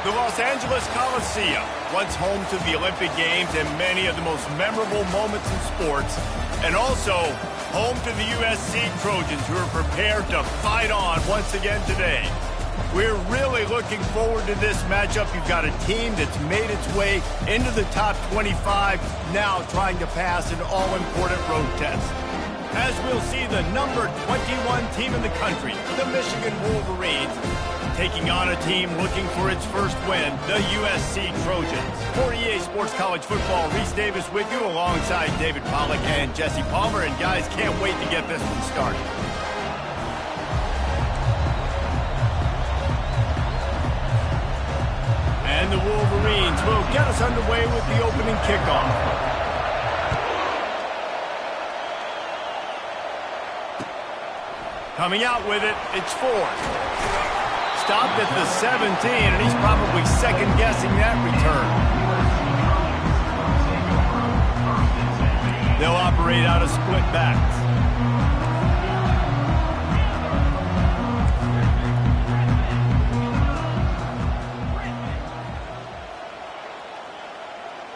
The Los Angeles Coliseum, once home to the Olympic Games and many of the most memorable moments in sports, and also home to the USC Trojans, who are prepared to fight on once again today. We're really looking forward to this matchup. You've got a team that's made its way into the top 25, now trying to pass an all-important road test. As we'll see the number 21 team in the country, the Michigan Wolverines, taking on a team looking for its first win, the USC Trojans. For EA Sports College Football, Reese Davis with you alongside David Pollack and Jesse Palmer. And guys, can't wait to get this one started. And the Wolverines will get us underway with the opening kickoff. Coming out with it, it's Ford. Stopped at the 17, and he's probably second-guessing that return. They'll operate out of split backs.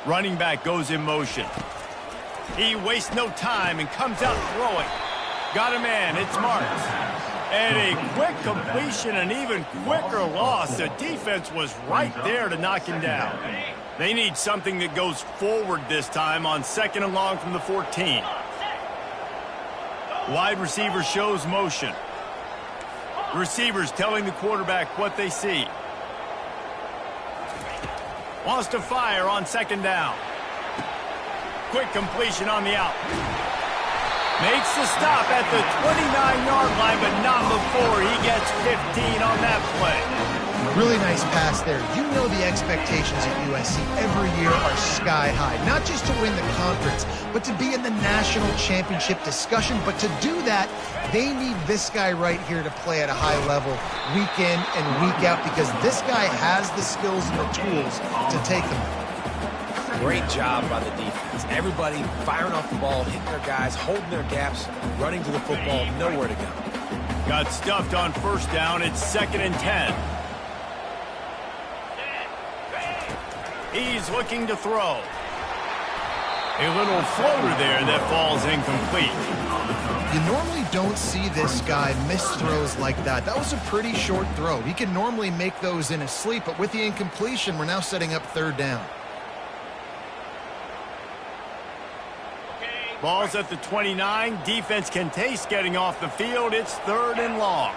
Running back goes in motion. He wastes no time and comes out throwing. Got a man, it's Marks. And a quick completion, an even quicker loss. The defense was right there to knock him down. They need something that goes forward this time on 2nd and long from the 14. Wide receiver shows motion. Receivers telling the quarterback what they see. Wants to fire on 2nd down. Quick completion on the out. Makes the stop at the 29-yard line, but not before he gets 15 on that play. Really nice pass there. You know the expectations at USC every year are sky high. Not just to win the conference, but to be in the national championship discussion. But to do that, they need this guy right here to play at a high level week in and week out, because this guy has the skills and the tools to take them. Great job by the defense. Everybody firing off the ball, hitting their guys, holding their gaps, running to the football, nowhere to go. Got stuffed on 1st down. It's 2nd and 10. He's looking to throw. A little floater there that falls incomplete. You normally don't see this guy miss throws like that. That was a pretty short throw. He can normally make those in his sleep, but with the incompletion, we're now setting up 3rd down. Ball's at the 29. Defense can taste getting off the field. It's 3rd and long.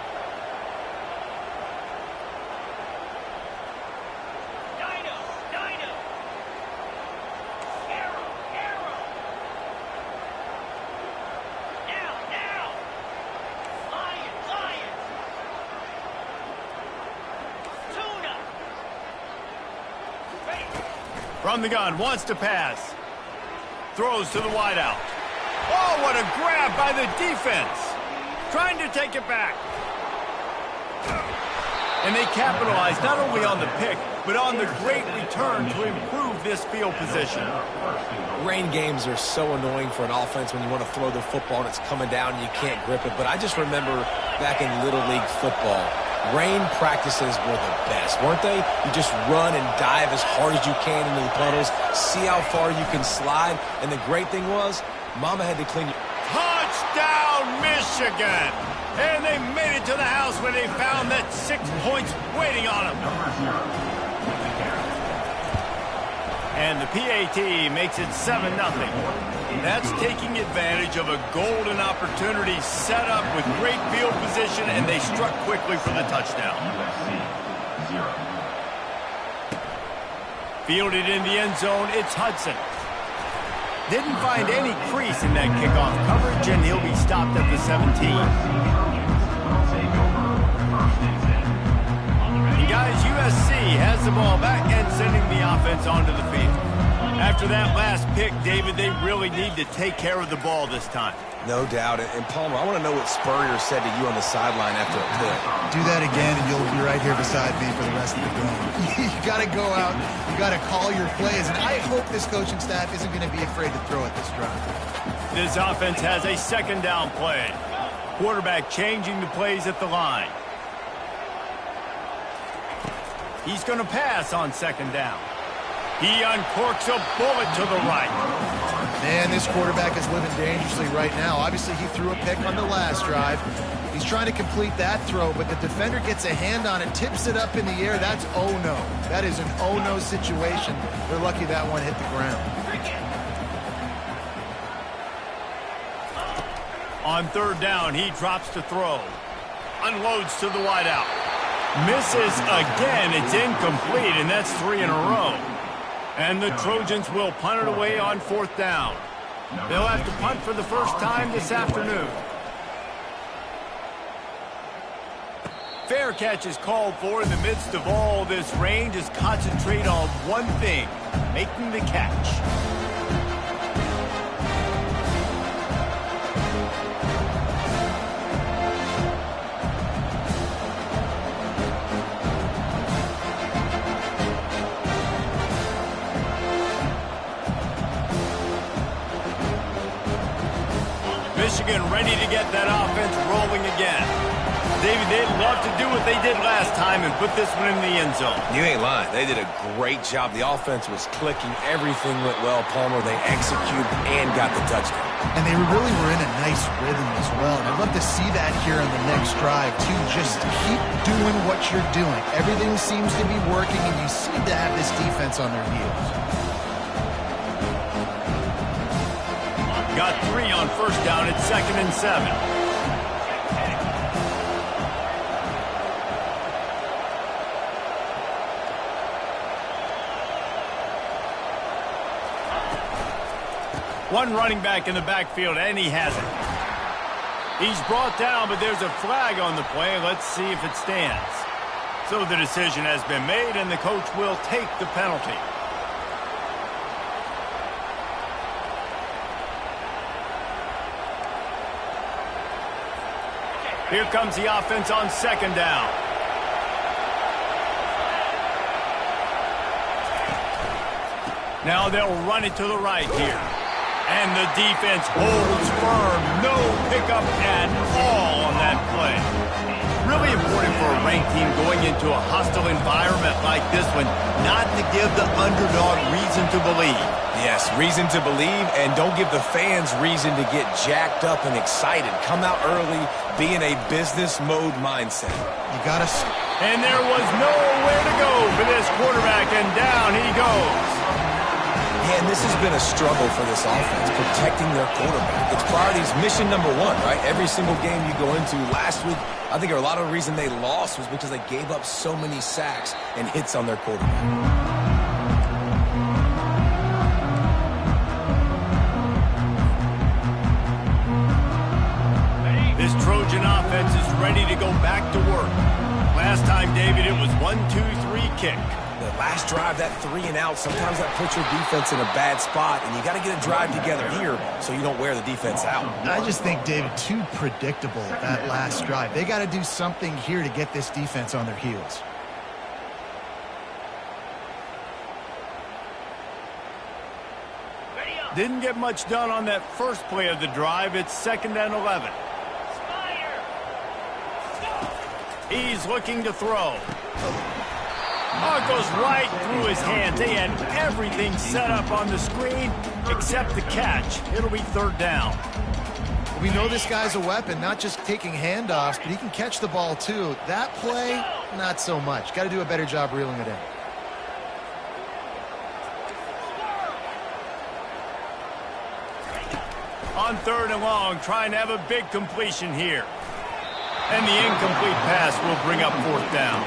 From the gun, wants to pass. Throws to the wideout. Oh, what a grab by the defense. Trying to take it back. And they capitalize not only on the pick, but on the great return to improve this field position. Rain games are so annoying for an offense when you want to throw the football and it's coming down and you can't grip it. But I just remember back in Little League football, rain practices were the best, weren't they? You just run and dive as hard as you can into the puddles, see how far you can slide. And the great thing was, Mama had to clean you. Touchdown, Michigan! And they made it to the house when they found that 6 points waiting on them. And the PAT makes it 7-0. That's taking advantage of a golden opportunity set up with great field position, and they struck quickly for the touchdown. Fielded in the end zone, it's Hudson. Didn't find any crease in that kickoff coverage, and he'll be stopped at the 17. And guys, USC has the ball back and sending the offense onto the field. After that last pick, David, they really need to take care of the ball this time. No doubt. And Palmer, I want to know what Spurrier said to you on the sideline after a pick. Do that again, and you'll be right here beside me for the rest of the game. You got to go out. You got to call your plays. And I hope this coaching staff isn't going to be afraid to throw at this drive. This offense has a 2nd down play. Quarterback changing the plays at the line. He's going to pass on second down. He uncorks a bullet to the right. Man, this quarterback is living dangerously right now. Obviously, he threw a pick on the last drive. He's trying to complete that throw, but the defender gets a hand on it, tips it up in the air. That's oh-no. That is an oh-no situation. They're lucky that one hit the ground. On third down, he drops to throw. Unloads to the wideout. Misses again. It's incomplete, and that's 3 in a row. And the Trojans will punt it away on fourth down. They'll have to punt for the first time this afternoon. Fair catch is called for in the midst of all this rain. Just concentrate on one thing, making the catch. Michigan ready to get that offense rolling again. David, they'd love to do what they did last time and put this one in the end zone. You ain't lying. They did a great job. The offense was clicking. Everything went well, Palmer. They executed and got the touchdown. And they really were in a nice rhythm as well. And I'd love to see that here on the next drive, too. Just keep doing what you're doing. Everything seems to be working, and you seem to have this defense on their heels. Got 3 on first down at 2nd and 7. One running back in the backfield, and he has it. He's brought down, but there's a flag on the play. Let's see if it stands. So the decision has been made, and the coach will take the penalty. Here comes the offense on second down. Now they'll run it to the right here. And the defense holds firm. No pickup at all on that play. Really important for a ranked team going into a hostile environment like this one not to give the underdog reason to believe. Yes, reason to believe, and don't give the fans reason to get jacked up and excited. Come out early, be in a business mode mindset. You got to... And there was nowhere to go for this quarterback, and down he goes. And this has been a struggle for this offense, protecting their quarterback. It's priorities, mission number one, right? Every single game you go into. Last week, I think a lot of the reason they lost was because they gave up so many sacks and hits on their quarterback. This Trojan offense is ready to go back to work. Last time, David, it was 1-2-3 kick. The last drive, that 3 and out, sometimes that puts your defense in a bad spot, and you got to get a drive together here so you don't wear the defense out. I just think, David, too predictable, that last drive. They got to do something here to get this defense on their heels. Didn't get much done on that first play of the drive. It's 2nd and 11. He's looking to throw. Oh, it goes right through his hands. They had everything set up on the screen except the catch. It'll be 3rd down. We know this guy's a weapon, not just taking handoffs, but he can catch the ball too. That play, not so much. Got to do a better job reeling it in. On 3rd and long, trying to have a big completion here. And the incomplete pass will bring up 4th down.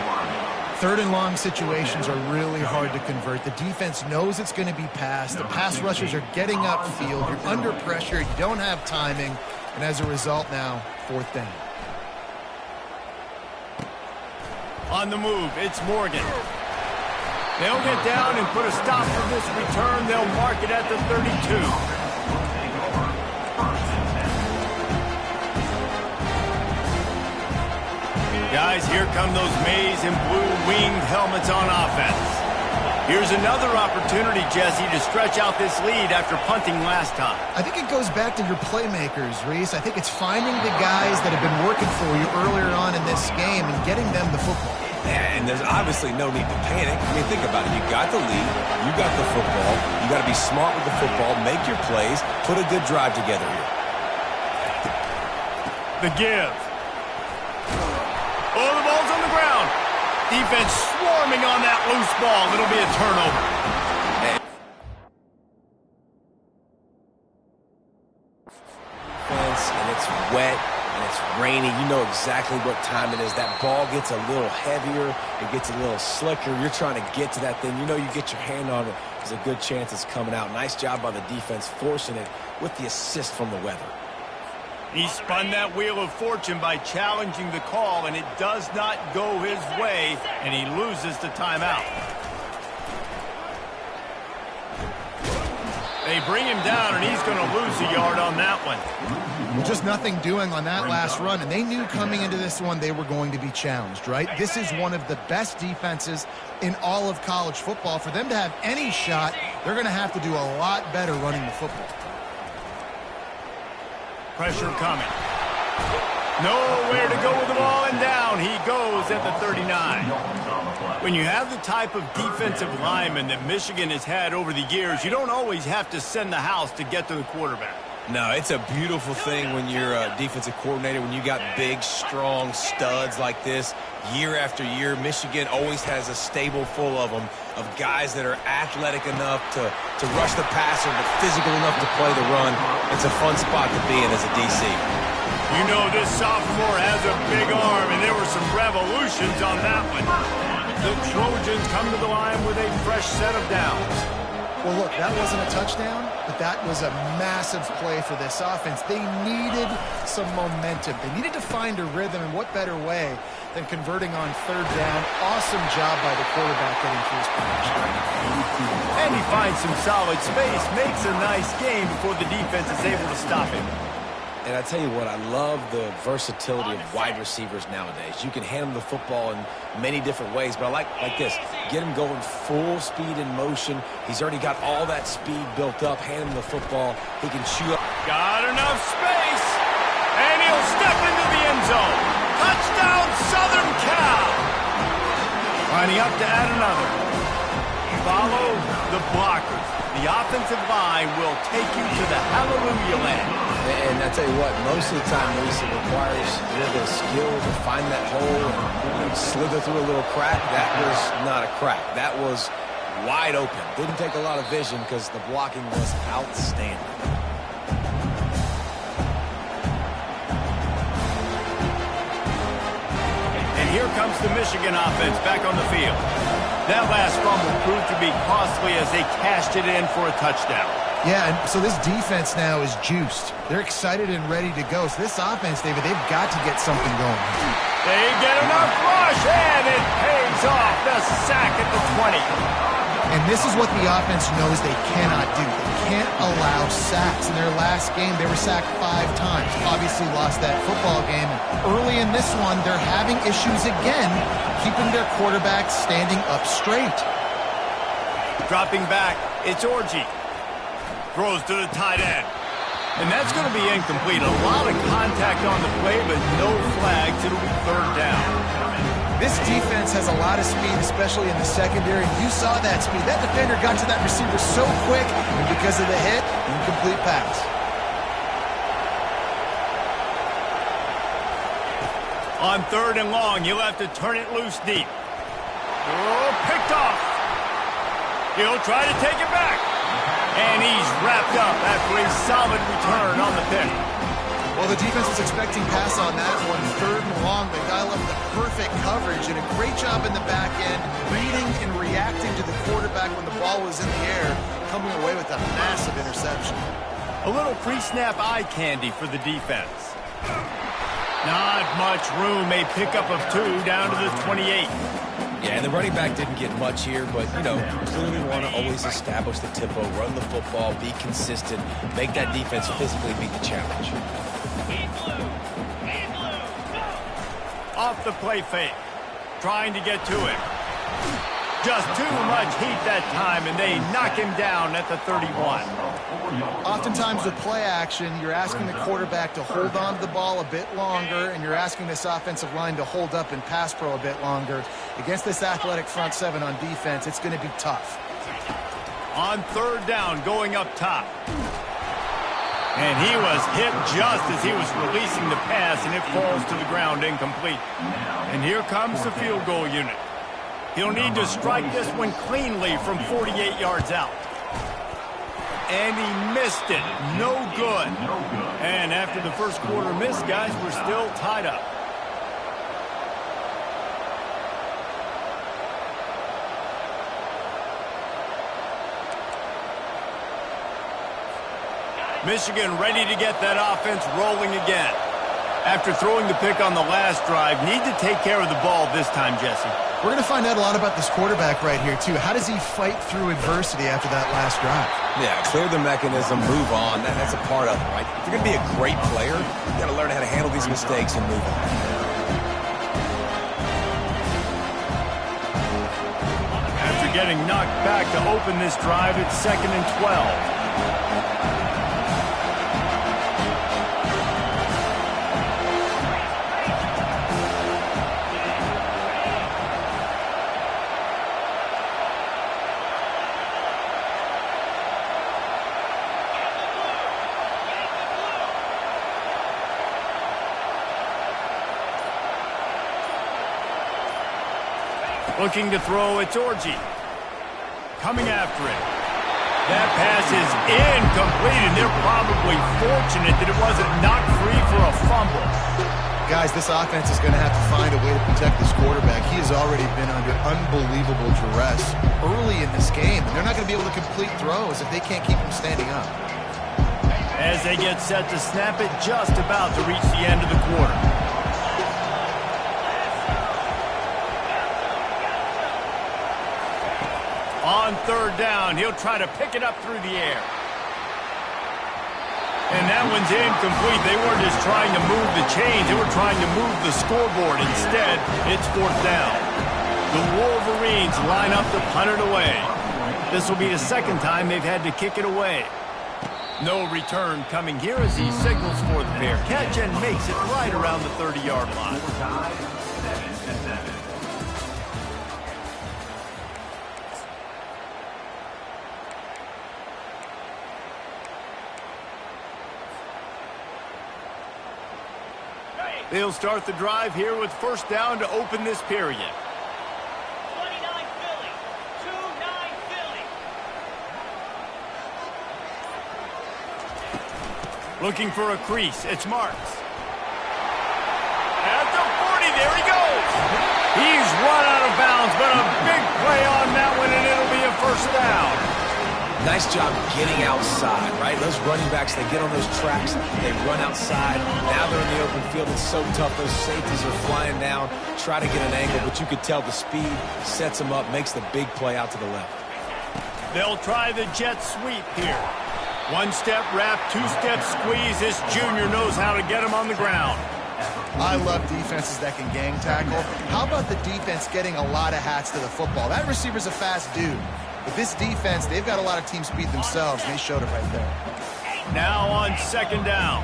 3rd and long situations are really hard to convert. The defense knows it's going to be passed. The pass rushers are getting upfield. You're under pressure. You don't have timing. And as a result now, 4th down. On the move, it's Morgan. They'll get down and put a stop to this return. They'll mark it at the 32. Guys, here come those maize and blue winged helmets on offense. Here's another opportunity, Jesse, to stretch out this lead after punting last time. I think it goes back to your playmakers, Reese. I think it's finding the guys that have been working for you earlier on in this game and getting them the football. And there's obviously no need to panic. I mean, think about it. You got the lead. You got the football. You got to be smart with the football. Make your plays. Put a good drive together here. The give. Oh, the ball's on the ground. Defense swarming on that loose ball. It'll be a turnover. And it's wet. And it's rainy. You know exactly what time it is. That ball gets a little heavier. It gets a little slicker. You're trying to get to that thing. You know you get your hand on it. There's a good chance it's coming out. Nice job by the defense forcing it with the assist from the weather. He spun that wheel of fortune by challenging the call, and it does not go his way, and he loses the timeout. They bring him down, and he's going to lose a yard on that one. Just nothing doing on that last run, and they knew coming into this one they were going to be challenged, right? This is one of the best defenses in all of college football. For them to have any shot, they're going to have to do a lot better running the football. Pressure coming. Nowhere to go with the ball, and down he goes at the 39. When you have the type of defensive lineman that Michigan has had over the years, you don't always have to send the house to get to the quarterback. No, it's a beautiful thing when you're a defensive coordinator, when you got big, strong studs like this. Year after year, Michigan always has a stable full of them, of guys that are athletic enough to rush the passer, but physical enough to play the run. It's a fun spot to be in as a DC. You know this sophomore has a big arm, and there were some revolutions on that one. The Trojans come to the line with a fresh set of downs. Well, look, that wasn't a touchdown, but that was a massive play for this offense. They needed some momentum. They needed to find a rhythm, and what better way than converting on third down. Awesome job by the quarterback getting through his protection. And he finds some solid space, makes a nice game before the defense is able to stop him. And I tell you what, I love the versatility of wide receivers nowadays. You can hand them the football in many different ways, but I like this. Get him going full speed in motion. He's already got all that speed built up. Hand him the football. He can chew up. Got enough space, and he'll step into the end zone. Touchdown, Southern Cal. Lining up to add another. Follow the blockers. The offensive line will take you to the hallelujah land. And I tell you what, most of the time, Maurice, it requires a little bit of skill to find that hole and slither through a little crack. That was not a crack. That was wide open. Didn't take a lot of vision because the blocking was outstanding. And here comes the Michigan offense back on the field. That last fumble proved to be costly as they cashed it in for a touchdown. Yeah, and so this defense now is juiced. They're excited and ready to go. So this offense, David, they've got to get something going. They get enough rush, and it pays off. The sack at the 20. And this is what the offense knows they cannot do. They can't allow sacks. In their last game, they were sacked 5 times. Obviously lost that football game. Early in this one, they're having issues again, keeping their quarterback standing up straight. Dropping back, it's Orji. Throws to the tight end. And that's going to be incomplete. A lot of contact on the play, but no flags. It'll be third down. This defense has a lot of speed, especially in the secondary. You saw that speed. That defender got to that receiver so quick, and because of the hit, incomplete pass. On third and long, you'll have to turn it loose deep. Oh, picked off. He'll try to take it back. And he's wrapped up after a solid return on the pick. Well, the defense was expecting pass on that one. Third and long, they dial up the perfect coverage and a great job in the back end, reading and reacting to the quarterback when the ball was in the air, coming away with a massive interception. A little pre-snap eye candy for the defense. Not much room, a pickup of 2 down to the 28. Yeah, and the running back didn't get much here, but, you know, clearly want to always establish the tempo, run the football, be consistent, make that defense physically beat the challenge. Off the play fake, trying to get to him. Just too much heat that time, and they knock him down at the 31. Oftentimes with play action, you're asking the quarterback to hold on to the ball a bit longer, and you're asking this offensive line to hold up in pass pro a bit longer. Against this athletic front seven on defense, it's going to be tough. On third down, going up top. And he was hit just as he was releasing the pass, and it falls to the ground incomplete. And here comes the field goal unit. He'll need to strike this one cleanly from 48 yards out. And he missed it. No good. And after the first quarter miss, guys, we're still tied up. Michigan ready to get that offense rolling again. After throwing the pick on the last drive, need to take care of the ball this time, Jesse. We're going to find out a lot about this quarterback right here, too. How does he fight through adversity after that last drive? Yeah, clear the mechanism, move on. That's a part of it, right? If you're going to be a great player, you got to learn how to handle these mistakes and move on. After getting knocked back to open this drive, it's 2nd and 12. Looking to throw, it's Orji. Coming after it. That pass is incomplete, and they're probably fortunate that it wasn't knocked free for a fumble. Guys, this offense is going to have to find a way to protect this quarterback. He has already been under unbelievable duress early in this game, and they're not going to be able to complete throws if they can't keep him standing up. As they get set to snap it, just about to reach the end of the quarter. On third down, he'll try to pick it up through the air. And that one's incomplete. They weren't just trying to move the chains. They were trying to move the scoreboard. Instead, it's 4th down. The Wolverines line up to punt it away. This will be the second time they've had to kick it away. No return coming here as he signals for the fair catch and makes it right around the 30-yard line. They'll start the drive here with 1st down to open this period. 29 Philly. 2-9 Philly. Looking for a crease. It's Marks. At the 40, there he goes. He's run out of bounds, but a big play on that one, and it'll be a 1st down. Nice job getting outside, right? Those running backs, they get on those tracks, they run outside. Now they're in the open field. It's so tough. Those safeties are flying down, try to get an angle, but you could tell the speed sets them up, makes the big play out to the left. They'll try the jet sweep here. 1-step wrap, 2-step squeeze. This junior knows how to get him on the ground. I love defenses that can gang tackle. How about the defense getting a lot of hats to the football? That receiver's a fast dude. But this defense, they've got a lot of team speed themselves, and they showed it right there. Now on 2nd down.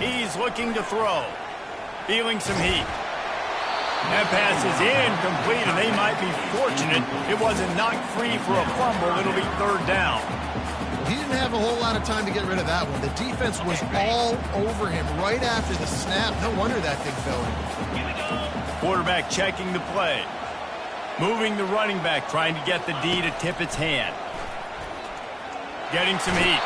He's looking to throw. Feeling some heat. That pass is incomplete, and they might be fortunate it wasn't knocked free for a fumble. It'll be 3rd down. He didn't have a whole lot of time to get rid of that one. The defense was all over him right after the snap. No wonder that thing fell in. Quarterback checking the play. Moving the running back, trying to get the D to tip its hand. Getting some heat.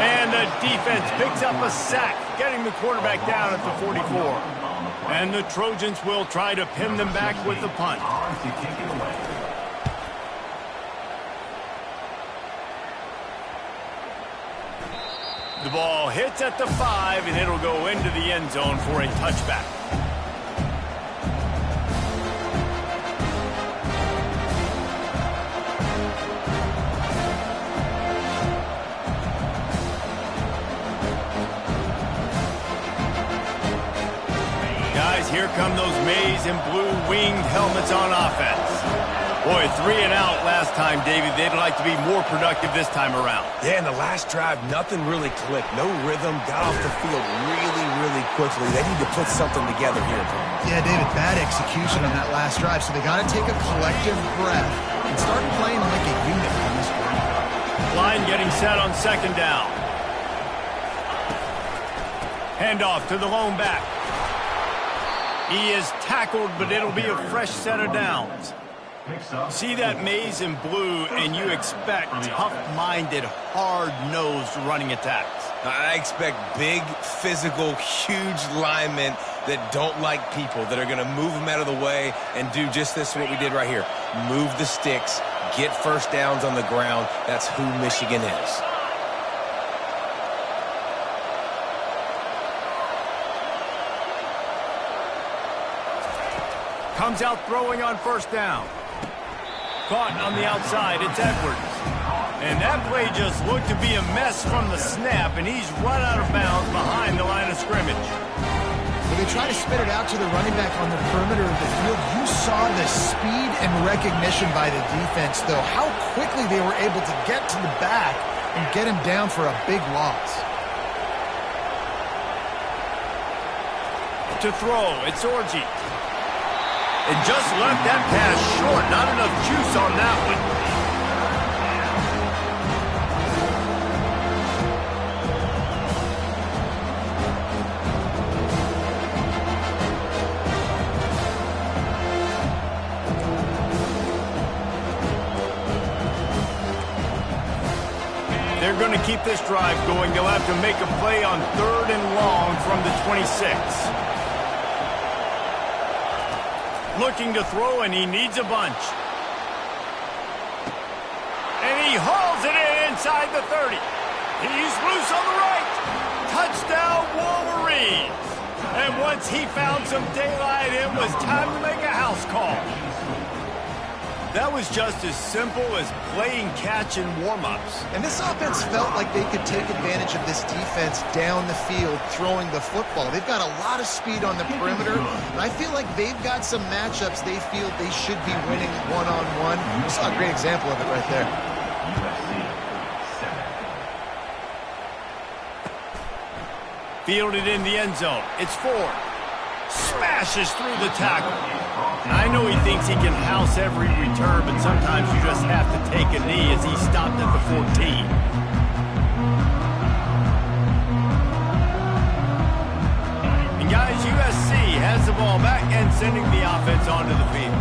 And the defense picks up a sack, getting the quarterback down at the 44. And the Trojans will try to pin them back with the punt. The ball hits at the 5, and it'll go into the end zone for a touchback. come those maize and blue winged helmets on offense. Boy, 3 and out last time, David. They'd like to be more productive this time around. Yeah, in the last drive, nothing really clicked. No rhythm, got off the field really quickly. They need to put something together here. Yeah, David, bad execution on that last drive, so they got to take a collective breath and start playing like a unit on this one. Line getting set on second down. Handoff to the lone back. He is tackled, but it'll be a fresh set of downs. See that maize and blue, and you expect tough-minded, hard-nosed running attacks. I expect big, physical, huge linemen that don't like people, that are going to move them out of the way and do just this, what we did right here. Move the sticks, get first downs on the ground. That's who Michigan is. Comes out throwing on first down. Caught on the outside, it's Edwards. And that play just looked to be a mess from the snap, and he's run out of bounds behind the line of scrimmage. When they try to spit it out to the running back on the perimeter of the field, you saw the speed and recognition by the defense, though. How quickly they were able to get to the back and get him down for a big loss. To throw, it's Orji. And just left that pass short. Not enough juice on that one. They're going to keep this drive going. They'll have to make a play on 3rd and long from the 26. Looking to throw, and he needs a bunch. And he hauls it in inside the 30. He's loose on the right. Touchdown, Wolverines. And once he found some daylight, it was time to make a house call. That was just as simple as playing catch in warm-ups. And this offense felt like they could take advantage of this defense down the field throwing the football. They've got a lot of speed on the perimeter, and I feel like they've got some matchups they feel they should be winning one-on-one. You saw a great example of it right there. Fielded in the end zone. It's Ford. Smashes through the tackle. I know he thinks he can house every return, but sometimes you just have to take a knee as he stopped at the 14. And guys, USC has the ball back and sending the offense onto the field.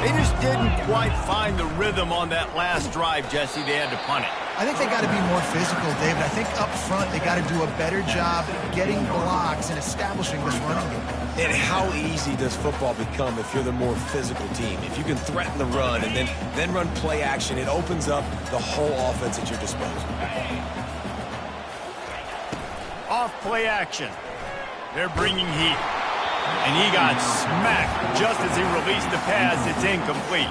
They just didn't quite find the rhythm on that last drive, Jesse. They had to punt it. I think they got to be more physical, David. I think up front they got to do a better job getting blocks and establishing this running game. And how easy does football become if you're the more physical team? If you can threaten the run and then run play action, it opens up the whole offense at your disposal. Off play action. They're bringing heat. And he got smacked just as he released the pass. It's incomplete.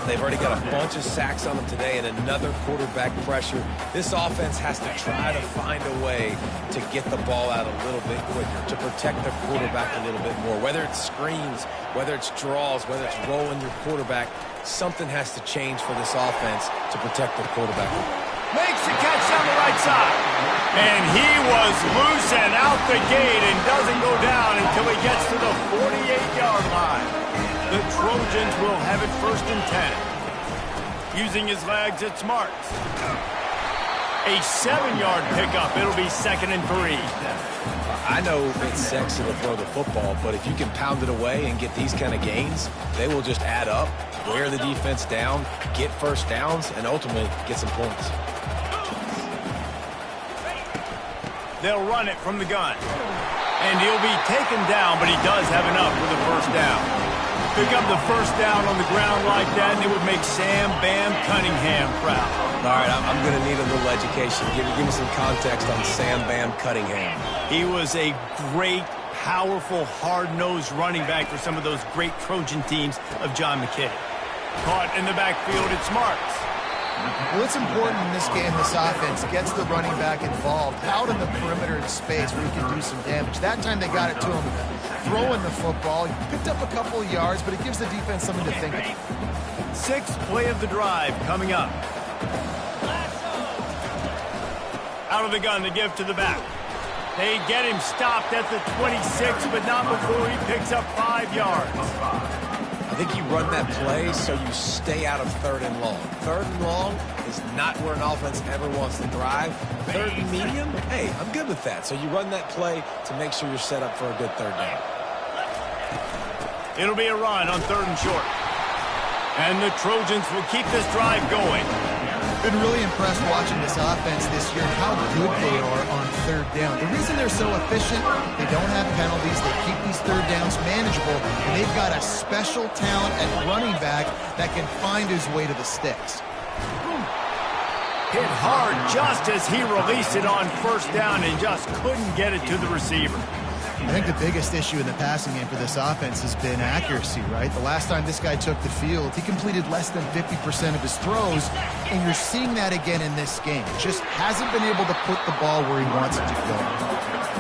They've already got a bunch of sacks on them today and another quarterback pressure. This offense has to try to find a way to get the ball out a little bit quicker, to protect the quarterback a little bit more. Whether it's screens, whether it's draws, whether it's rolling your quarterback, something has to change for this offense to protect the quarterback. Makes the catch on the right side. And he was loose and out the gate and doesn't go down until he gets to the 48-yard line. The Trojans will have it 1st and 10. Using his legs, it's Marks. A 7-yard pickup. It'll be 2nd and 3. I know it's sexy to throw the football, but if you can pound it away and get these kind of gains, they will just add up, wear the defense down, get first downs, and ultimately get some points. They'll run it from the gun. And he'll be taken down, but he does have enough for the 1st down. Pick up the 1st down on the ground like that, and it would make Sam Bam Cunningham proud. All right, I'm going to need a little education. Give me some context on Sam Bam Cunningham. He was a great, powerful, hard-nosed running back for some of those great Trojan teams of John McKinney. Caught in the backfield, it's Marks. Well, it's important in this game, this offense gets the running back involved out in the perimeter in space where he can do some damage. That time they got it to him throwing the football. He picked up a couple of yards, but it gives the defense something to think about. Sixth play of the drive coming up. Out of the gun to give to the back. They get him stopped at the 26, but not before he picks up 5 yards. I think you run that play so you stay out of 3rd and long. 3rd and long is not where an offense ever wants to drive. 3rd and medium, hey, I'm good with that. So you run that play to make sure you're set up for a good 3rd down. It'll be a run on 3rd and short. And the Trojans will keep this drive going. Been really impressed watching this offense this year and how good they are on 3rd down. The reason they're so efficient, they don't have penalties, they keep these 3rd downs manageable, and they've got a special talent at running back that can find his way to the sticks. Hit hard just as he released it on 1st down and just couldn't get it to the receiver. I think the biggest issue in the passing game for this offense has been accuracy, right? The last time this guy took the field, he completed less than 50% of his throws, and you're seeing that again in this game. Just hasn't been able to put the ball where he wants it to go.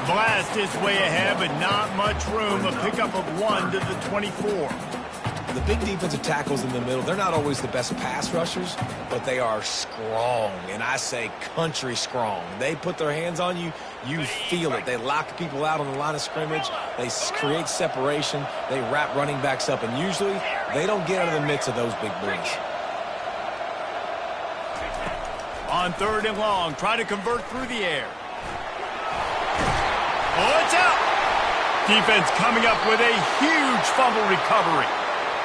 Blast is way ahead, but not much room. A pickup of 1 to the 24. The big defensive tackles in the middle, they're not always the best pass rushers, but they are strong, and I say country strong. They put their hands on you, you feel it. They lock people out on the line of scrimmage. They create separation. They wrap running backs up, and usually they don't get out of the midst of those big boys. On 3rd and long, try to convert through the air. Oh, it's out! Defense coming up with a huge fumble recovery.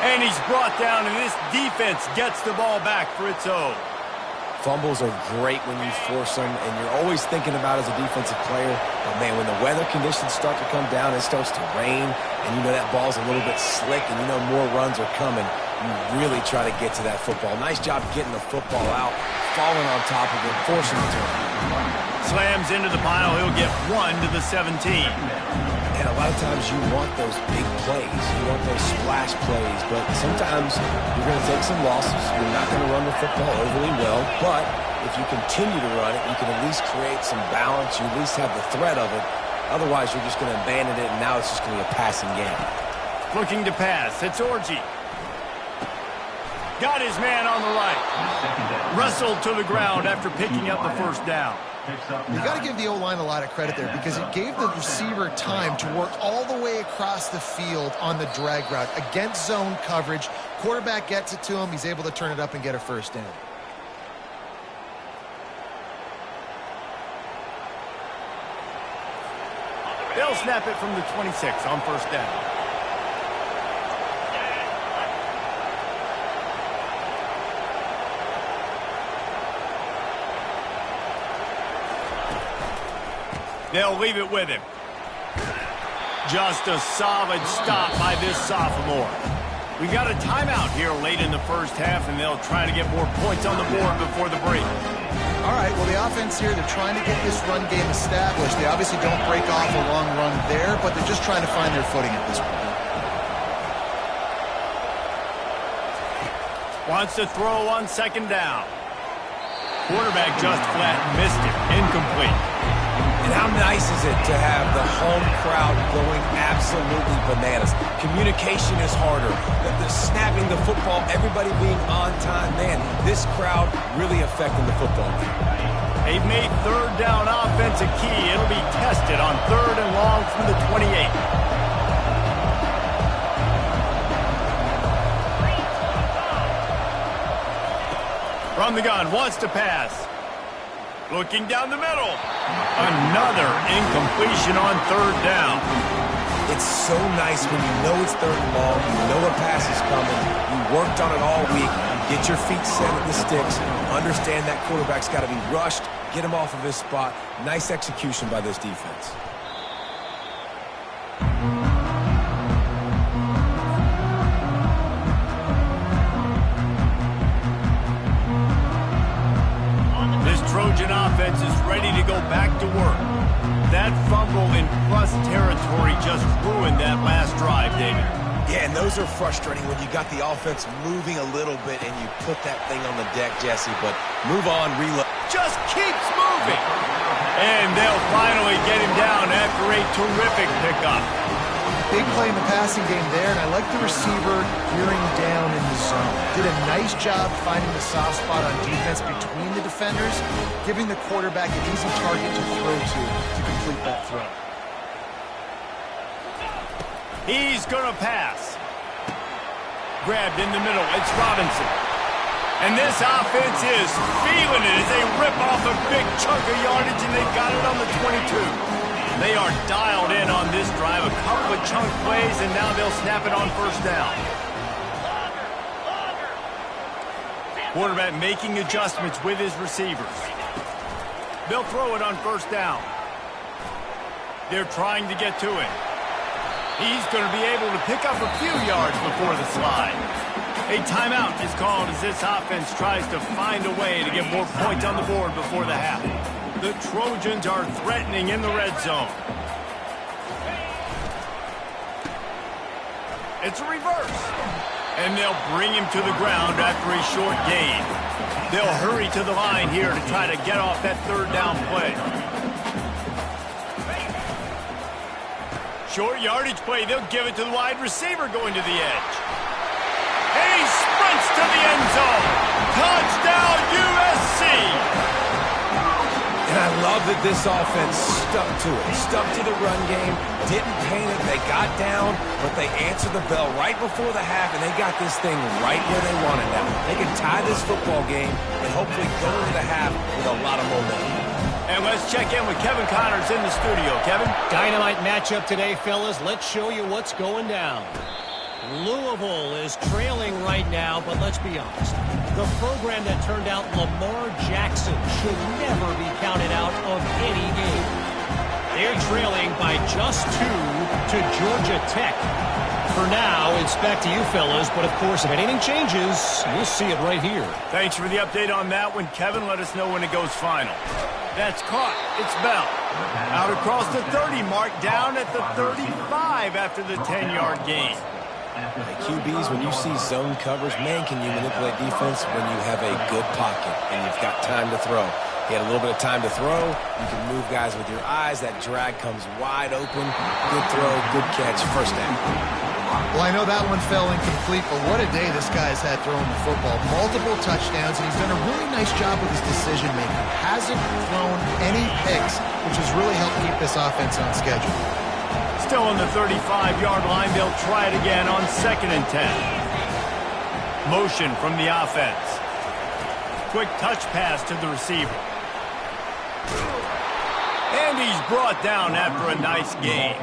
And he's brought down, and this defense gets the ball back for its own. Fumbles are great when you force them, and you're always thinking about as a defensive player, but man, when the weather conditions start to come down, it starts to rain, and you know that ball's a little bit slick, and you know more runs are coming, you really try to get to that football. Nice job getting the football out, falling on top of it, forcing the turn. Slams into the pile. He'll get 1 to the 17. And a lot of times you want those big plays. You want those splash plays. But sometimes you're going to take some losses. You're not going to run the football overly well. But if you continue to run it, you can at least create some balance. You at least have the threat of it. Otherwise, you're just going to abandon it, and now it's just going to be a passing game. Looking to pass. It's Orji. Got his man on the right. Wrestled to the ground after picking up the 1st down. You got to give the O-line a lot of credit there because it gave the receiver time to work all the way across the field on the drag route against zone coverage. Quarterback gets it to him. He's able to turn it up and get a 1st down. They'll snap it from the 26 on 1st down. They'll leave it with him. Just a solid stop by this sophomore. We got a timeout here late in the 1st half, and they'll try to get more points on the board before the break. All right, well, the offense here, they're trying to get this run game established. They obviously don't break off a long run there, but they're just trying to find their footing at this point. Wants to throw on 2nd down. Quarterback just flat missed it. Incomplete. And how nice is it to have the home crowd going absolutely bananas? Communication is harder. The snapping the football, everybody being on time. Man, this crowd really affecting the football game. They've made 3rd down offense a key. It'll be tested on 3rd and long from the 28. From the gun, wants to pass. Looking down the middle. Another incompletion on 3rd down. It's so nice when you know it's 3rd and long, you know a pass is coming, you worked on it all week, you get your feet set at the sticks, understand that quarterback's got to be rushed, get him off of his spot. Nice execution by this defense. Trojan offense is ready to go back to work. That fumble in plus territory just ruined that last drive, David. Yeah, and those are frustrating when you got the offense moving a little bit and you put that thing on the deck, Jesse, but move on, reload. Just keeps moving. And they'll finally get him down after a terrific pickup. Big play in the passing game there, and I like the receiver gearing down in the zone. Did a nice job finding the soft spot on defense between the defenders, giving the quarterback an easy target to throw to complete that throw. He's going to pass. Grabbed in the middle. It's Robinson. And this offense is feeling it as they rip off a big chunk of yardage, and they've got it on the 22. They are dialed in on this drive. A couple of chunk plays, and now they'll snap it on first down. Quarterback making adjustments with his receivers. They'll throw it on first down. They're trying to get to it. He's going to be able to pick up a few yards before the slide. A timeout is called as this offense tries to find a way to get more points on the board before the half. The Trojans are threatening in the red zone. It's a reverse. And they'll bring him to the ground after a short gain. They'll hurry to the line here to try to get off that third down play. Short yardage play. They'll give it to the wide receiver going to the edge. And he sprints to the end zone. Touchdown, USC. And I love that this offense stuck to it. Stuck to the run game, didn't paint it. They got down, but they answered the bell right before the half, and they got this thing right where they want it now. They can tie this football game and hopefully go into the half with a lot of momentum. And let's check in with Kevin Connors in the studio. Kevin? Dynamite matchup today, fellas. Let's show you what's going down. Louisville is trailing right now, but let's be honest. The program that turned out Lamar Jackson should never be counted out of any game. They're trailing by just 2 to Georgia Tech. For now, it's back to you, fellas. But, of course, if anything changes, you'll see it right here. Thanks for the update on that one, Kevin. Let us know when it goes final. That's caught. It's Bell. Out across the 30 mark, down at the 35 after the 10-yard gain. QBs, when you see zone coverage, man, can you manipulate defense when you have a good pocket and you've got time to throw. He had a little bit of time to throw. You can move guys with your eyes. That drag comes wide open. Good throw, good catch, first down. Well, I know that one fell incomplete, but what a day this guy's had throwing the football. Multiple touchdowns, and he's done a really nice job with his decision-making. Hasn't thrown any picks, which has really helped keep this offense on schedule. Still on the 35-yard line. They'll try it again on 2nd and 10. Motion from the offense. Quick touch pass to the receiver. And he's brought down after a nice gain.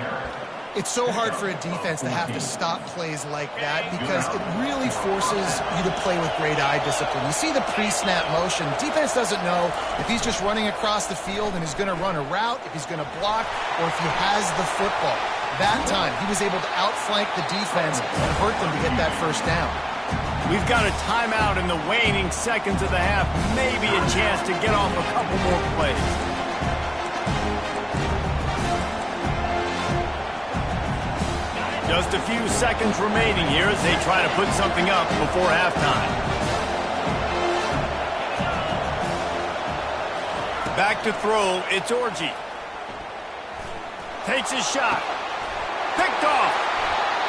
It's so hard for a defense to have to stop plays like that because it really forces you to play with great eye discipline. You see the pre-snap motion. Defense doesn't know if he's just running across the field and is going to run a route, if he's going to block, or if he has the football. That time, he was able to outflank the defense and hurt them to get that first down. We've got a timeout in the waning seconds of the half. Maybe a chance to get off a couple more plays. Just a few seconds remaining here as they try to put something up before halftime. Back to throw, it's Orji. Takes his shot. Picked off.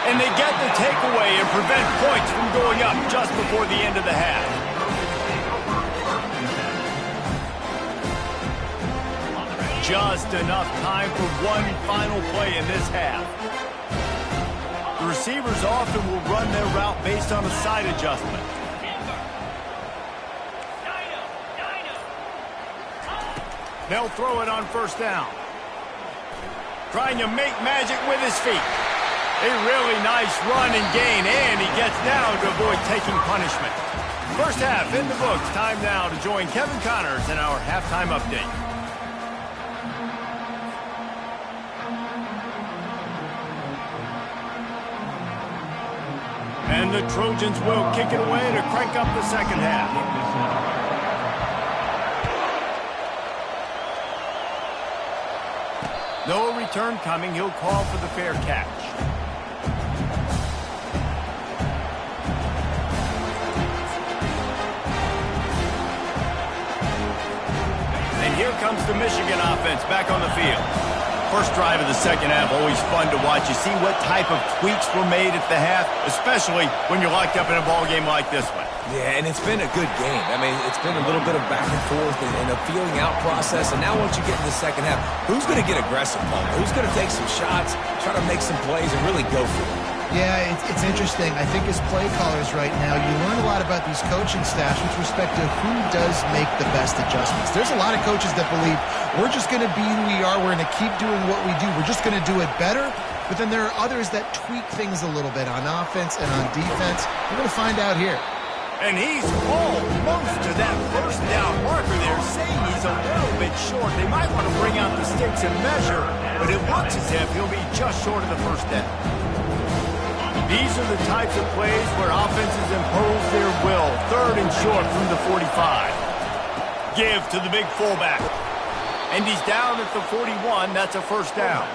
And they get the takeaway and prevent points from going up just before the end of the half. Just enough time for one final play in this half. The receivers often will run their route based on a side adjustment. They'll throw it on first down. Trying to make magic with his feet. A really nice run and gain, and he gets down to avoid taking punishment. First half in the books. Time now to join Kevin Connors in our halftime update. And the Trojans will kick it away to crank up the second half. No return coming. He'll call for the fair catch. here comes the Michigan offense back on the field. First drive of the second half, always fun to watch. You see what type of tweaks were made at the half, especially when you're locked up in a ball game like this one. Yeah, and it's been a good game. I mean, it's been a little bit of back and forth and a feeling out process. And now once you get in the second half, who's going to get aggressive, Paul? Who's going to take some shots, try to make some plays, and really go for it? Yeah, it's interesting. I think as play callers right now, you learn a lot about these coaching staffs with respect to who does make the best adjustments. There's a lot of coaches that believe we're just going to be who we are. We're going to keep doing what we do. We're just going to do it better. But then there are others that tweak things a little bit on offense and on defense. We're going to find out here. And he's almost to that first down marker there, saying he's a little bit short. They might want to bring out the sticks and measure, but it looks as if he'll be just short of the first down. These are the types of plays where offenses impose their will. Third and short from the 45. Give to the big fullback. And he's down at the 41. That's a first down.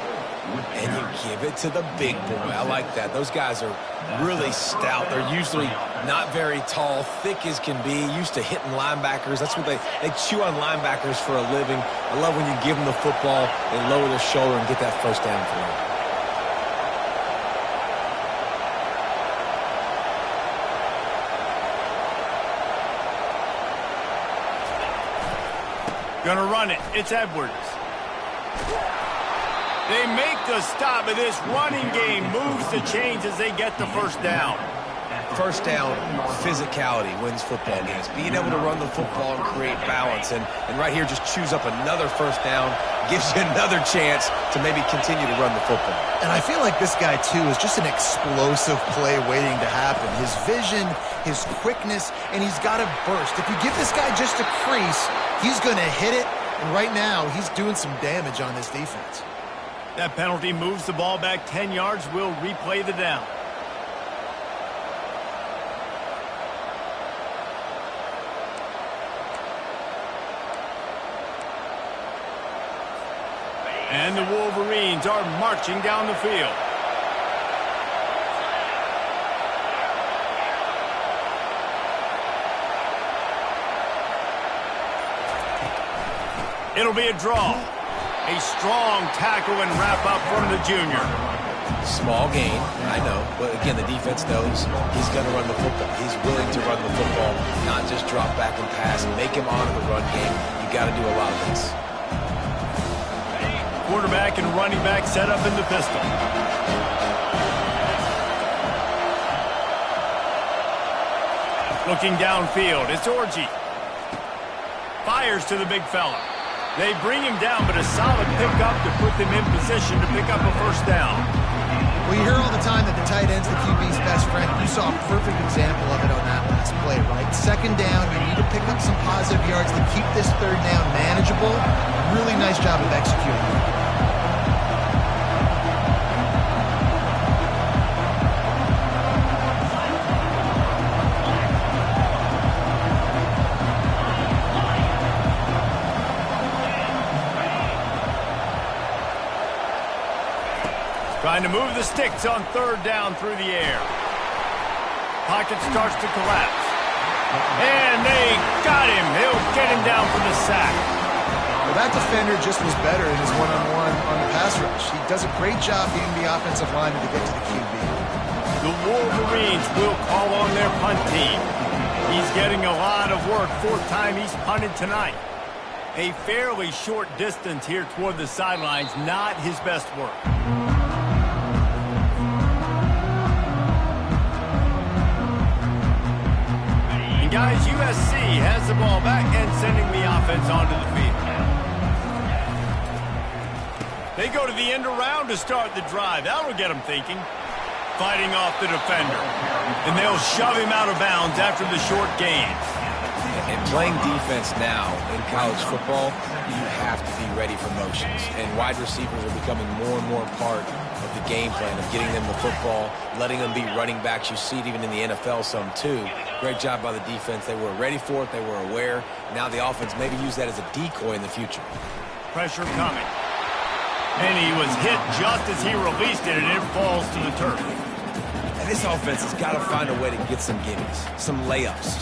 And you give it to the big boy. I like that. Those guys are really stout. They're usually not very tall, thick as can be, used to hitting linebackers. That's what they chew on linebackers for a living. I love when you give them the football, they lower their shoulder and get that first down for them. Gonna run it. It's Edwards. They make the stop, but this running game moves the chains as they get the first down. First down, physicality wins football games. Being able to run the football and create balance. And right here, just choose up another first down, gives you another chance to maybe continue to run the football. And I feel like this guy, too, is just an explosive play waiting to happen. His vision, his quickness, and he's got a burst. If you give this guy just a crease, he's going to hit it. And right now, he's doing some damage on this defense. That penalty moves the ball back 10 yards. We'll replay the down. And the Wolverines are marching down the field. It'll be a draw. A strong tackle and wrap up from the junior. Small gain, I know, but again, the defense knows he's going to run the football. He's willing to run the football, not just drop back and pass, make him honor the run game. You got to do a lot of this. Quarterback and running back set up in the pistol. Looking downfield, it's Orji. Fires to the big fella. They bring him down, but a solid pickup to put them in position to pick up a first down. Well, you hear all the time that the tight end's the QB's best friend. You saw a perfect example of it on that last play, right? Second down, you need to pick up some positive yards to keep this third down manageable. Really nice job of executing. Trying to move the sticks on third down through the air. Pocket starts to collapse. And they got him. He'll get him down for the sack. Well, that defender just was better in his one-on-one on the pass rush. He does a great job being the offensive lineman to get to the QB. The Wolverines will call on their punt team. He's getting a lot of work. Fourth time he's punted tonight. A fairly short distance here toward the sidelines. Not his best work. Guys, USC has the ball back and sending the offense onto the field. They go to the end around to start the drive. That'll get them thinking. Fighting off the defender. And they'll shove him out of bounds after the short gain. And playing defense now in college football, you have to be ready for motions. And wide receivers are becoming more and more part of the game plan of getting them the football, letting them be running backs. You see it even in the NFL some too. Great job by the defense. They were ready for it. They were aware. Now the offense maybe use that as a decoy in the future. Pressure coming. And he was hit just as he released it, and it falls to the turf. This offense has got to find a way to get some gimmies, some layups,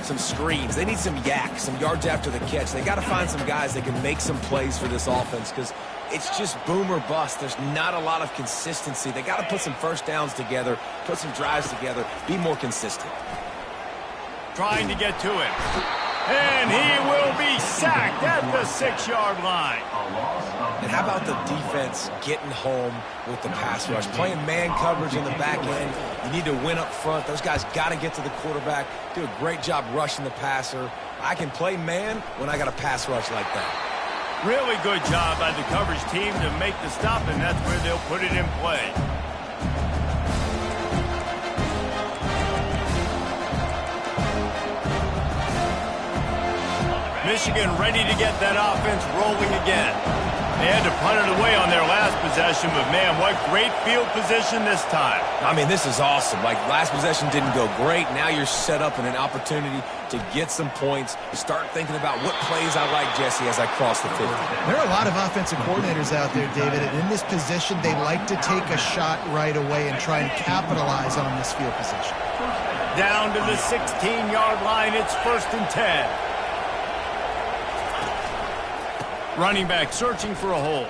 some screens. They need some yak, some yards after the catch. They got to find some guys that can make some plays for this offense because it's just boom or bust. There's not a lot of consistency. They got to put some first downs together, put some drives together, be more consistent. Trying to get to him. And he will be sacked at the 6-yard line. And how about the defense getting home with the pass rush? Playing man coverage in the back end. You need to win up front. Those guys got to get to the quarterback. Do a great job rushing the passer. I can play man when I got a pass rush like that. Really good job by the coverage team to make the stop, and that's where they'll put it in play. Michigan ready to get that offense rolling again. They had to punt it away on their last possession, but man, what great field position this time. I mean, this is awesome. Like, last possession didn't go great. Now you're set up in an opportunity to get some points. Start thinking about what plays I like, Jesse, as I cross the 50. There are a lot of offensive coordinators out there, David, and in this position, they like to take a shot right away and try and capitalize on this field position. Down to the 16-yard line, it's 1st and 10. Running back searching for a hole.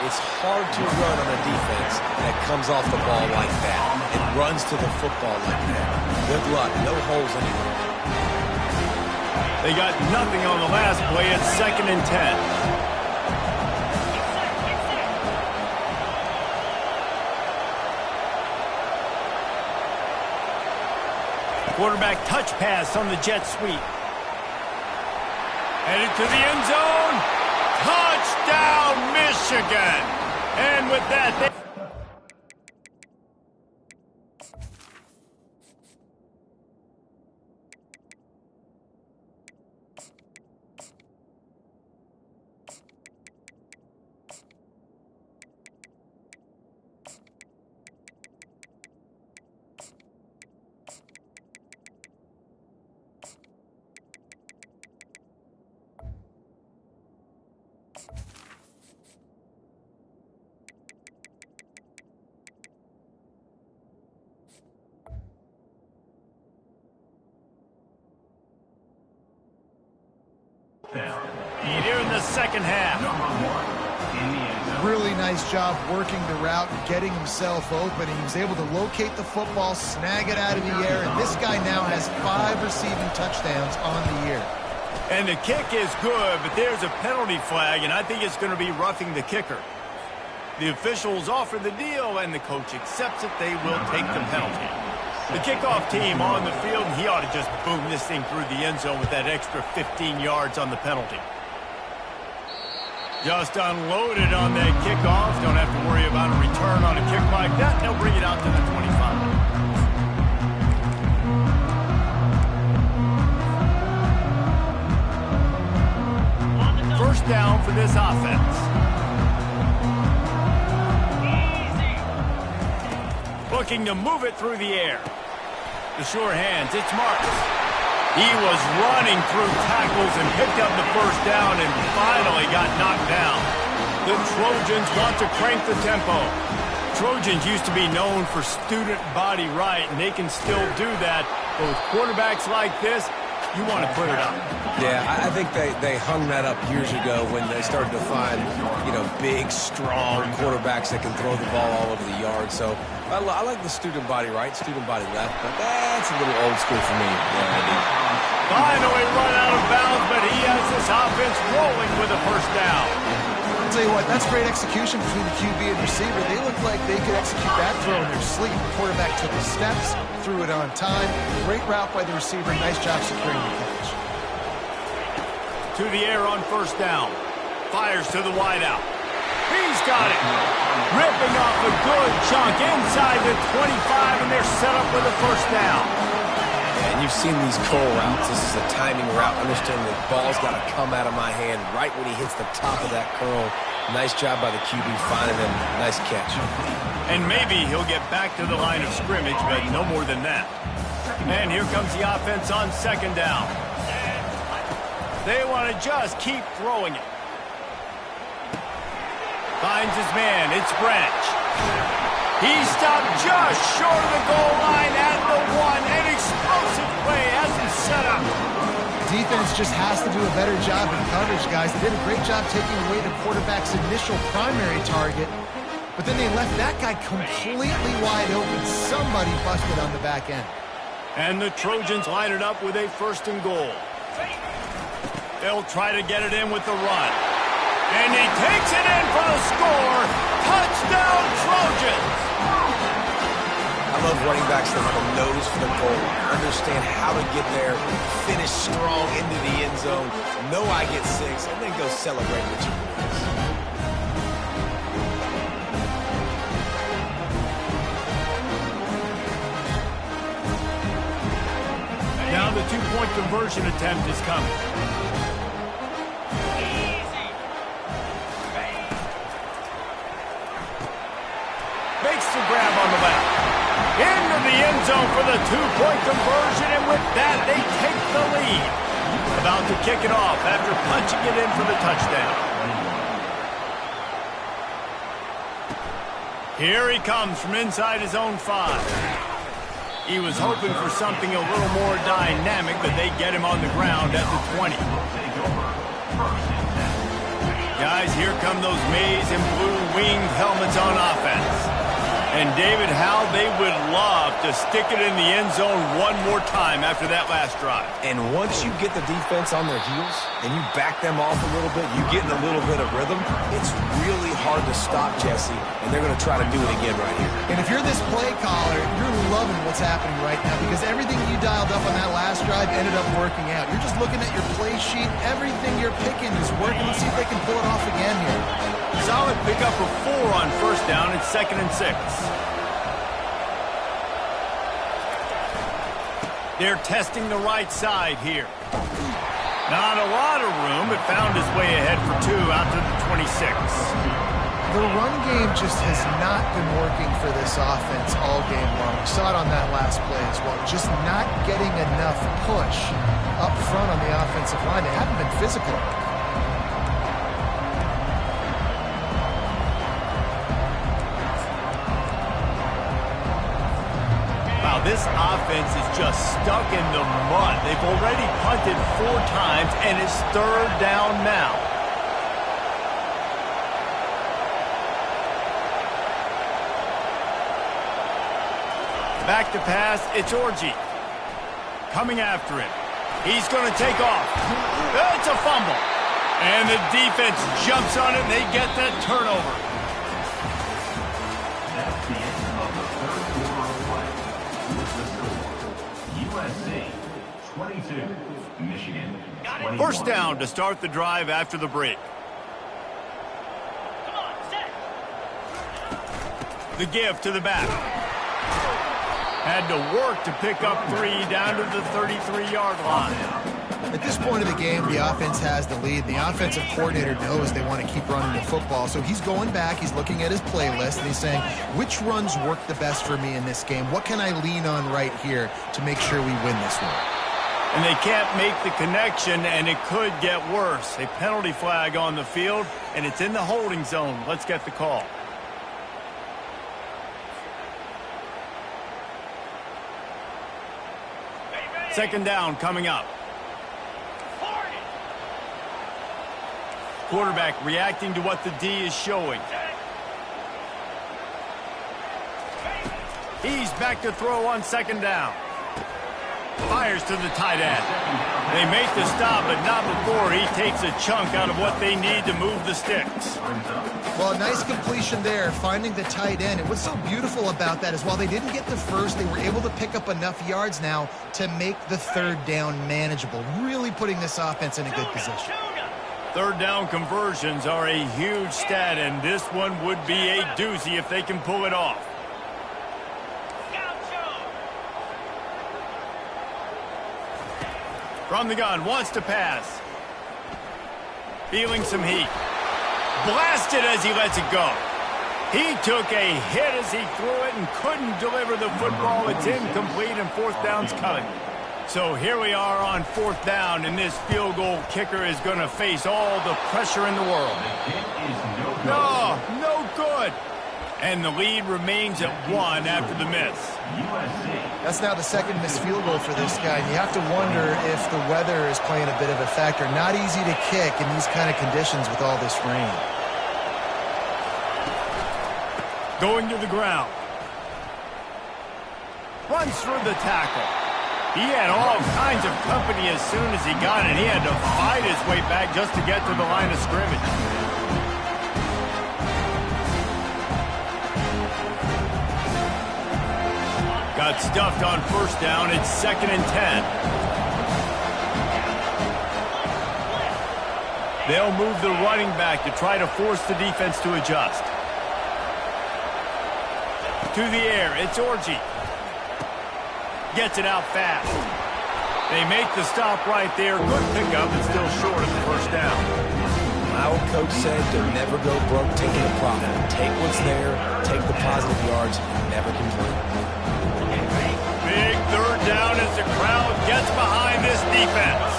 It's hard to run on a defense that comes off the ball like that and runs to the football like that. Good luck. No holes anywhere. They got nothing on the last play. It's 2nd and 10. Quarterback touch pass on the jet sweep. Headed to the end zone. Touchdown, Michigan. And with that, here in the second half. Really nice job working the route and getting himself open. He was able to locate the football, snag it out of the air, and this guy now has 5 receiving touchdowns on the year. And the kick is good, but there's a penalty flag, and I think it's going to be roughing the kicker. The officials offer the deal, and the coach accepts it. They will take the penalty. The kickoff team on the field, and he ought to just boom this thing through the end zone with that extra 15 yards on the penalty. Just unloaded on that kickoff. Don't have to worry about a return on a kick like that. They'll bring it out to the 25. First down for this offense. Looking to move it through the air. The sure hands, it's Marks. He was running through tackles and picked up the first down and finally got knocked down. The Trojans want to crank the tempo. Trojans used to be known for student body right, and they can still do that. But with quarterbacks like this, you want to put it up. Yeah, I think they hung that up years ago when they started to find, big, strong quarterbacks that can throw the ball all over the yard. So I like the student body right, student body left, but that's a little old school for me. Finally run out of bounds, but he has this offense rolling with a first down. I'll tell you what, that's great execution between the QB and receiver. They look like they could execute that throw in their sleep. The quarterback took his steps, threw it on time. Great route by the receiver. Nice job securing the catch. To the air on first down. Fires to the wideout. He's got it. Ripping off a good chunk inside the 25, and they're set up with a first down. And you've seen these curl routes. This is a timing route. Understand the ball's got to come out of my hand right when he hits the top of that curl. Nice job by the QB finding him. Nice catch. And maybe he'll get back to the line of scrimmage, but no more than that. And here comes the offense on second down. They want to just keep throwing it. Finds his man. It's Branch. He stopped just short of the goal line at the 1. An explosive play has him set up. Defense just has to do a better job in coverage, guys. They did a great job taking away the quarterback's initial primary target, but then they left that guy completely wide open. Somebody busted on the back end. And the Trojans line it up with a 1st and goal. They'll try to get it in with the run. And he takes it in for the score. Touchdown, Trojans! I love running backs that have a nose for the goal, understand how to get there, finish strong into the end zone, know I get 6, and then go celebrate with your boys. Now the 2-point conversion attempt is coming. Makes the grab on the left. Into the end zone for the 2-point conversion, and with that, they take the lead. About to kick it off after punching it in for the touchdown. Here he comes from inside his own 5. He was hoping for something a little more dynamic, but they get him on the ground at the 20. Guys, here come those maize and blue winged helmets on offense. And David, how they would love to stick it in the end zone one more time after that last drive. And once you get the defense on their heels and you back them off a little bit, you get in a little bit of rhythm, it's really hard to stop, Jesse, and they're going to try to do it again right here. And if you're this play caller, you're loving what's happening right now because everything you dialed up on that last drive ended up working out. You're just looking at your play sheet. Everything you're picking is working. Let's see if they can pull it off again here. Solid pickup of 4 on 1st down. It's 2nd and 6. They're testing the right side here. Not a lot of room, but found his way ahead for 2 out to the 26. The run game just has not been working for this offense all game long. We saw it on that last play as well. Just not getting enough push up front on the offensive line. They haven't been physical. This offense is just stuck in the mud. They've already punted 4 times, and it's 3rd down now. Back to pass, it's Orji. Coming after him. He's going to take off. It's a fumble. And the defense jumps on it, and they get that turnover. That's the end of the 3rd quarter of play. USC 22, Michigan 21. 1st down to start the drive after the break. Come on, set. The give to the back. Had to work to pick up 3 down to the 33-yard line. At this point of the game, the offense has the lead. The offensive coordinator knows they want to keep running the football. So he's going back, he's looking at his playlist, and he's saying, which runs work the best for me in this game? What can I lean on right here to make sure we win this one? And they can't make the connection, and it could get worse. A penalty flag on the field, and it's in the holding zone. Let's get the call. Second down coming up. Quarterback reacting to what the D is showing. He's back to throw on 2nd down. Fires to the tight end. They make the stop, but not before he takes a chunk out of what they need to move the sticks. Well, a nice completion there, finding the tight end. And what's so beautiful about that is while they didn't get the first, they were able to pick up enough yards now to make the 3rd down manageable, really putting this offense in a good position. 3rd down conversions are a huge stat, and this one would be a doozy if they can pull it off. From the gun, wants to pass. Feeling some heat. Blasted as he lets it go. He took a hit as he threw it and couldn't deliver the football. It's incomplete, and 4th down's coming. So here we are on 4th down, and this field goal kicker is going to face all the pressure in the world. No good. And the lead remains at 1 after the miss. That's now the second missed field goal for this guy. And you have to wonder if the weather is playing a bit of a factor. Not easy to kick in these kind of conditions with all this rain. Going to the ground. Runs through the tackle. He had all kinds of company as soon as he got it. He had to fight his way back just to get to the line of scrimmage. Got stuffed on first down. It's 2nd and 10. They'll move the running back to try to force the defense to adjust. To the air, it's Orji. Gets it out fast. They make the stop right there. Good pickup, but still short of the first down. My old coach said to never go broke taking a profit. Take what's there, take the positive yards, and never complain. Big 3rd down as the crowd gets behind this defense.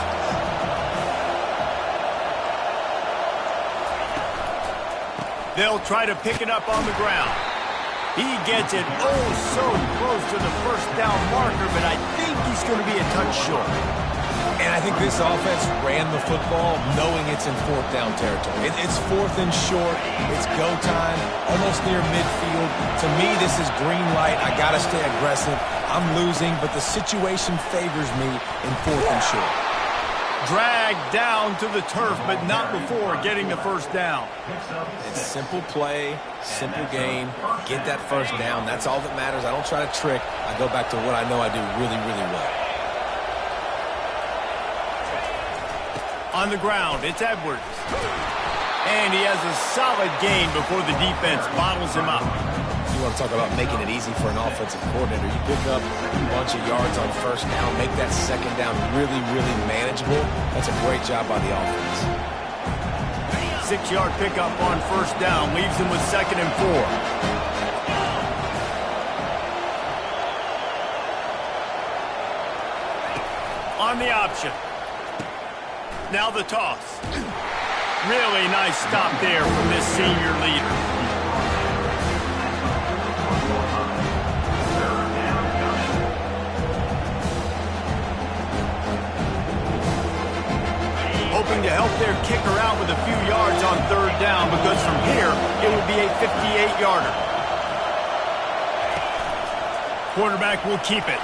They'll try to pick it up on the ground. He gets it oh so close to the first down marker, but I think he's going to be a touch short. And I think this offense ran the football knowing it's in 4th down territory. It's 4th and short. It's go time, almost near midfield. To me, this is green light. I got to stay aggressive. I'm losing, but the situation favors me in 4th and short. Dragged down to the turf, but not before getting the first down. It's simple play, simple game. Get that first down. That's all that matters. I don't try to trick. I go back to what I know I do really, really well. On the ground, it's Edwards. And he has a solid gain before the defense bottles him up. You want to talk about making it easy for an offensive coordinator. You pick up a bunch of yards on first down, make that second down really, really manageable. That's a great job by the offense. 6-yard pickup on first down leaves him with 2nd and 4. On the option. Now the toss. Really nice stop there from this senior leader. Hoping to help their kicker out with a few yards on 3rd down, because from here, it would be a 58-yarder. Quarterback will keep it.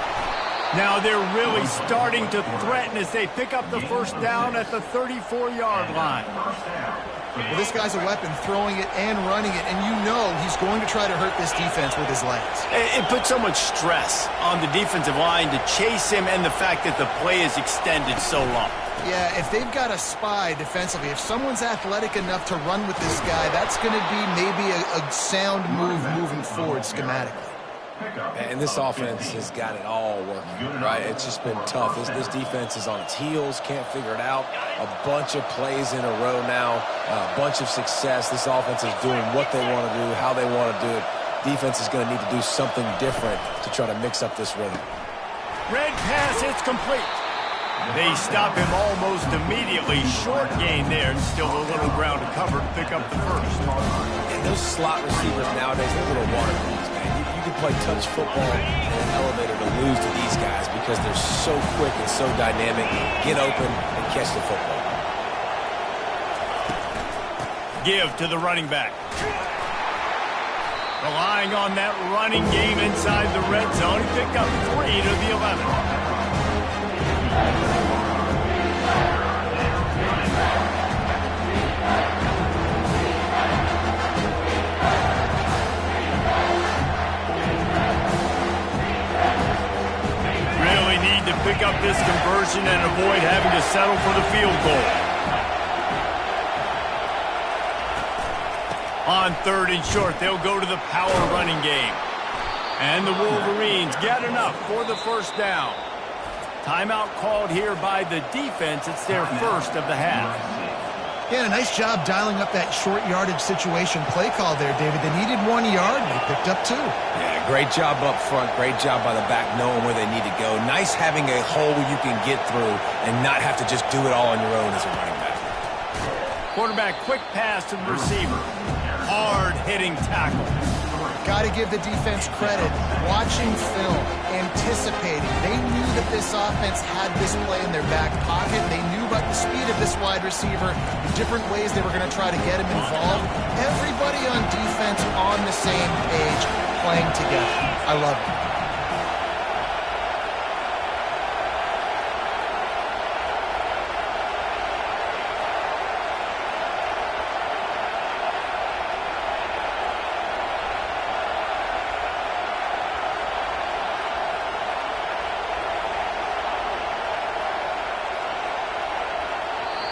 Now they're really starting to threaten as they pick up the first down at the 34-yard line. Well, this guy's a weapon, throwing it and running it, and you know he's going to try to hurt this defense with his legs. It puts so much stress on the defensive line to chase him, and the fact that the play is extended so long. Yeah, if they've got a spy defensively, if someone's athletic enough to run with this guy, that's going to be maybe a sound move moving forward schematically. And this offense has got it all working, right? It's just been tough. This defense is on its heels, can't figure it out. A bunch of plays in a row now, a bunch of success. This offense is doing what they want to do, how they want to do it. Defense is going to need to do something different to try to mix up this rhythm. Red pass, it's complete. They stop him almost immediately. Short gain there, and still a little ground to cover to pick up the first. And those slot receivers nowadays, they're little water balls, man. You can play touch football in an elevator to lose to these guys because they're so quick and so dynamic. Get open and catch the football. Give to the running back. Relying on that running game inside the red zone. He picked up 3 to the 11. Really need to pick up this conversion and avoid having to settle for the field goal. On 3rd and short, they'll go to the power running game. And the Wolverines get enough for the first down. Timeout called here by the defense. It's their first of the half. Yeah, a nice job dialing up that short yardage situation play call there, David. They needed 1 yard, and they picked up 2. Yeah, great job up front. Great job by the back knowing where they need to go. Nice having a hole you can get through and not have to just do it all on your own as a running back. Quarterback, quick pass to the receiver. Hard-hitting tackle. Got to give the defense credit. Watching film, anticipating. They knew that this offense had this play in their back pocket. They knew about the speed of this wide receiver, the different ways they were going to try to get him involved. Everybody on defense on the same page, playing together. I love it.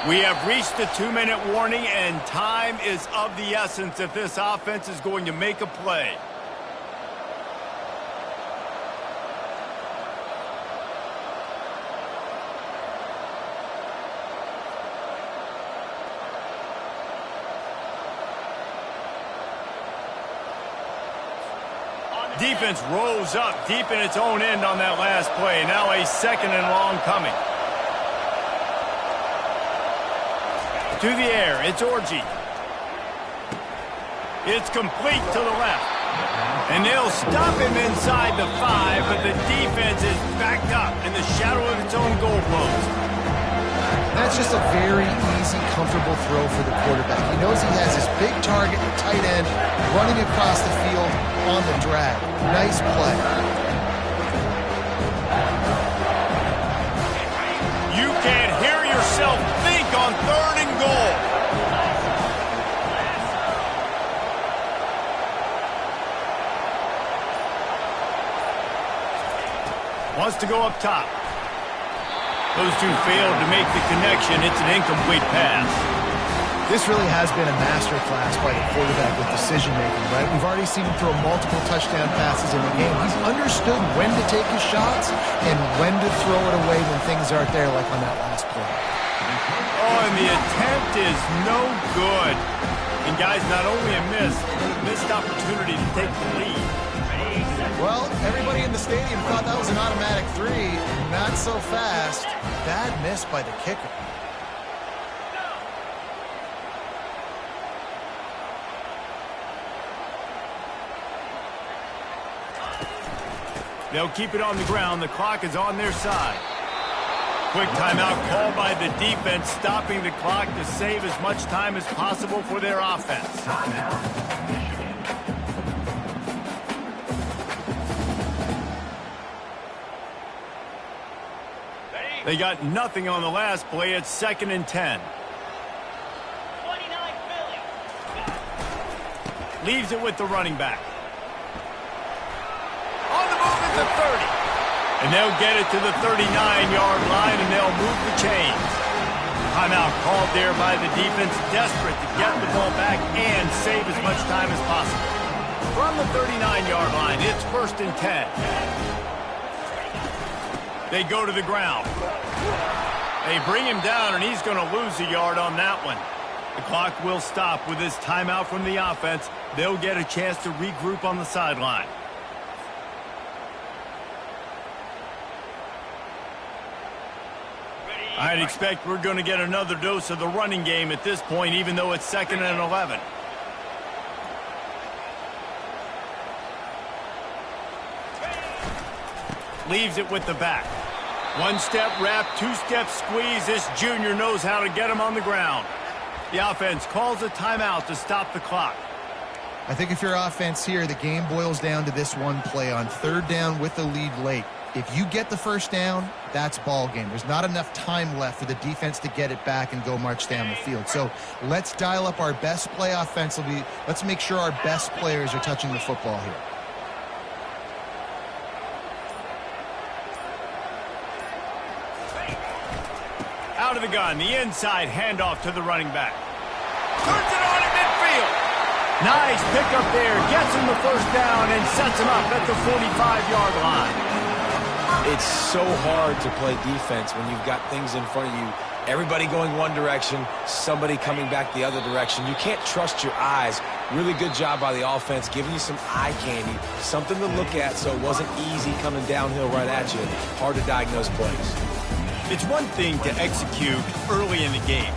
We have reached the 2-minute warning, and time is of the essence if this offense is going to make a play. Defense rose up deep in its own end on that last play. Now a second and long coming. To the air, it's Orji. It's complete to the left. And they'll stop him inside the 5, but the defense is backed up in the shadow of its own goal post. That's just a very easy, comfortable throw for the quarterback. He knows he has his big target, the tight end, running across the field on the drag. Nice play. You can't hear yourself think on 3rd and goal. Wants to go up top. Those two failed to make the connection. It's an incomplete pass. This really has been a masterclass by the quarterback with decision-making, right? We've already seen him throw multiple touchdown passes in the game. He's understood when to take his shots and when to throw it away when things aren't there, like on that last play. Oh, and the attempt is no good. And, guys, not only a miss, but a missed opportunity to take the lead. Well, everybody in the stadium thought that was an automatic 3. Not so fast. Bad miss by the kicker. They'll keep it on the ground. The clock is on their side. Quick timeout called by the defense, stopping the clock to save as much time as possible for their offense. They got nothing on the last play. It's 2nd and 10. 29 Philly. Leaves it with the running back. On the move at the 30. And they'll get it to the 39-yard line, and they'll move the chains. Timeout called there by the defense, desperate to get the ball back and save as much time as possible. From the 39-yard line, it's 1st and 10. They go to the ground. They bring him down, and he's going to lose a yard on that one. The clock will stop with this timeout from the offense. They'll get a chance to regroup on the sideline. I'd expect we're going to get another dose of the running game at this point, even though it's 2nd and 11. Leaves it with the back. 1-step wrap, 2-step squeeze. This junior knows how to get him on the ground. The offense calls a timeout to stop the clock. I think if you're offense here, the game boils down to this one play on 3rd down with the lead late. If you get the 1st down, that's ball game. There's not enough time left for the defense to get it back and go march down the field. So let's dial up our best play offensively. Let's make sure our best players are touching the football here. Out of the gun, the inside handoff to the running back. Turns it on at midfield. Nice pickup there. Gets him the 1st down and sets him up at the 45-yard line. It's so hard to play defense when you've got things in front of you. Everybody going one direction, somebody coming back the other direction. You can't trust your eyes. Really good job by the offense, giving you some eye candy, something to look at so it wasn't easy coming downhill right at you. Hard to diagnose plays. It's one thing to execute early in the game.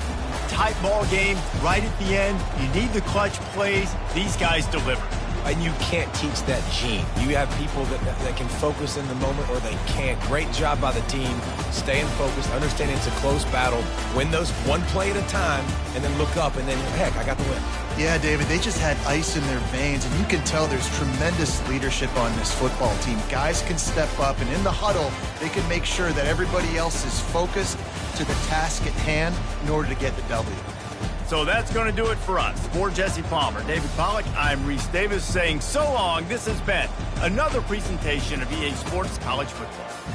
Tight ball game, right at the end, you need the clutch plays. These guys deliver. and you can't teach that gene. You have people that can focus in the moment or they can't. Great job by the team, staying focused, understanding it's a close battle, win those one play at a time, and then look up, and then, heck, I got the win. Yeah, David, they just had ice in their veins, and you can tell there's tremendous leadership on this football team. Guys can step up, and in the huddle, they can make sure that everybody else is focused to the task at hand in order to get the W. So that's going to do it for us. For Jesse Palmer, David Pollack, I'm Reese Davis saying so long. This has been another presentation of EA Sports College Football.